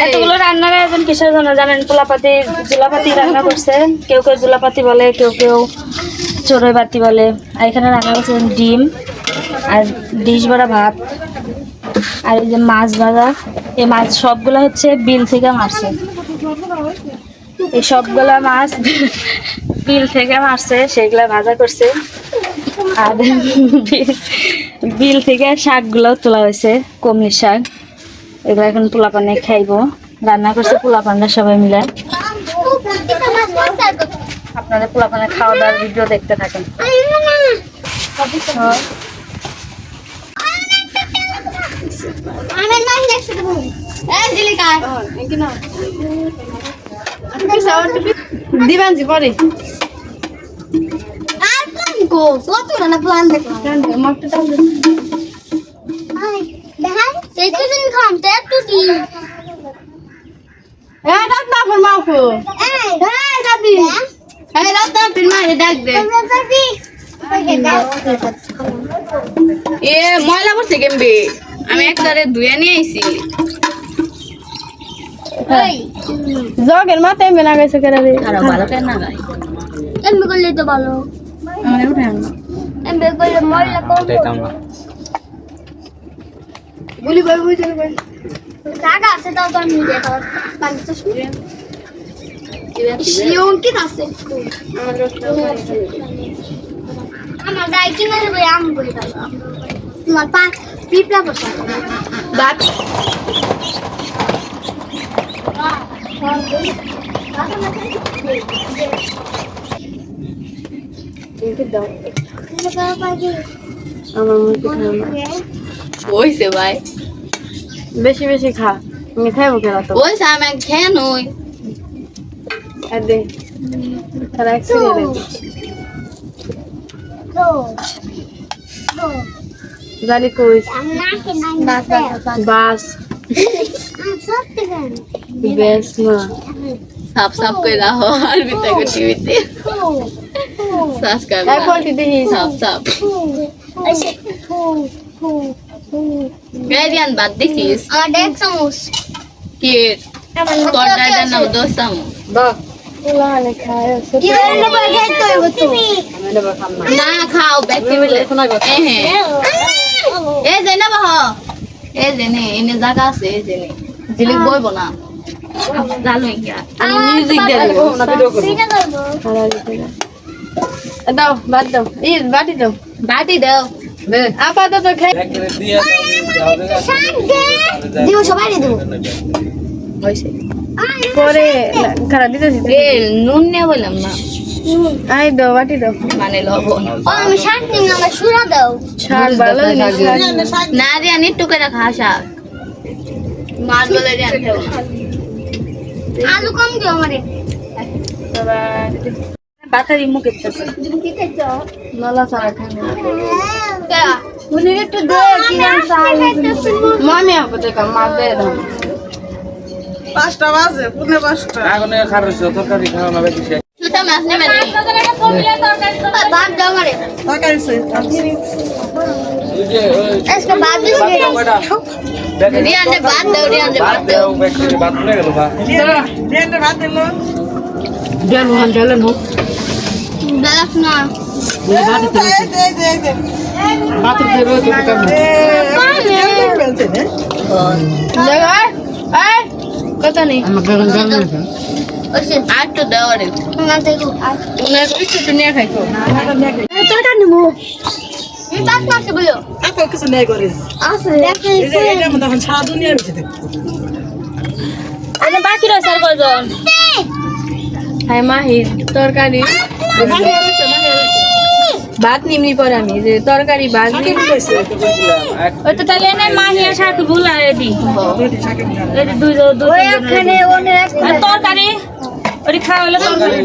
এতগুলো রান্নার আয়োজন কিসের জন্য জানেন? পোলাপাতি জুলাপাতি রান্না করছে, কেউ কেউ জুলাপাতি বলে, কেউ কেউ চড়ুই বাতি বলে। আর এখানে রান্না করছে ডিম আর ডিশ ভরা ভাত আর এই যে মাছ ভাজা। এই মাছ সবগুলো হচ্ছে বিল থেকে মারছে, এই সবগুলা মাছ বিল থেকে মারছে, সেগুলা ভাজা করছে। আর বিল থেকে শাকগুলো তোলা হয়েছে, কমলি শাক। এগুলো এখন পোলাপানে খাইবো, রান্না করছে পোলাপানরা সবাই মিলে। আপনারা পোলাপানে খাওয়া দাওয়ার ভিডিও দেখতে থাকেন। দিবানজি পরে কত না প্ল্যান দেখলাম দেখান এইদিন খামতে একটু দি এই রাত না ফর মাফু এই দাদি এই রাত না পিন মারে ডাক দে এ ময়লা পড়ছে কেমবে আমি একবারে ধুয়ে নিয়ে আইছি এই জগের মাথায় মেনা গেছে কেন রে আর ভালো কেন না গায় এমবি করলে তো ভালো আমার উঠে আন এমবি করলে মরলা কম গুলি বই বই চলে বই টাকা আছে তাও তো আমি দিয়ে দাও 50 শিওন কি আছে আমার গাই কিনে দেবে আম করে দাও তোমার পা পিপলা বসা বাট ইনকে দাও আমার মুখে ওইছে ভাই বেশি বেশি খা আমি খাইবো কেলা তো ওইছে আমি খেয়ে নই আদে তারা এক্সিডেন্ট তো তো জানি কইস না কে নাই বাস সত্যি কেন বেশ না সাপ সাপ কইরা हो আর বিতে को टीवी সাস কর এই কোয়ালিটি দেখি সাপ সাপ আচ্ছা গাইডিয়ান বাদ দেখিস আমার দেখ চামচ কি তোর দাদার নাম দোসাম বাহ ওলানে খায় কি রান্না করে খাইতে হইব তো না খাও ব্যক্তি বলে এই যে না বাহ এই যে নে এনে জায়গা আছে এই যে নে জিলিক বইব না জানো কি আমি মিউজিক দিয়ে দেব না ভিডিও করব দাও বাদ দাও এই বাটি দাও আপাতত খাই দিব সবাই দিব হইছে পরে খারা দিতেছি নুন নিয়ে বললাম না আই দাও বাটি দাও মানে লবণ ও আমি শাক নিম না আমার সুরা দাও শাক ভালো না রে আনি টুকে রাখা শাক মাছ বলে রে আনতে আলু কম দিও আমারে বাতারি মুখে দিতেছে কি খাইছো নলা সারা খাই কে উনি একটু দে কি না চাই মামি আপু দেখা মাছ দে দাও 5টা বাজে পুনে 5টা আগুনে খারছ তরকারি খাওয়া না বেশি ছোটা মাছ নেবে না ভাত দাও আমারে তরকারি সই আজকে ভাত দিছি রিয়ানে ভাত দাও রিয়ানে ভাত দাও ভাত নিয়ে গেল বা রিয়ানে ভাত দিল ডালেন হোক দাস না ভাত দিয়ে রয়েছে দেখো এই কত নেই ওইসে আর তো দাও রে না দেখো উনার কিছু নিয়ে খাইছো তোটা নিমু এই পাঁচ মাস বলো আপনি কিছু নাই করিস আছে দেখে এই যে এটা মত এখন সারা দুনিয়ার ভিতরে আরে বাকি রয়েছে আর কয়জন? হাই মাহি তরকারি ভাত নিমনি পরে আমি যে তরকারি ভাত ওই তো তাহলে এনে মাহিয়া শাক ভুলা রেডি এই দুই ওই এখানে ওনে তরকারি ওই খাওয়া হলে তরকারি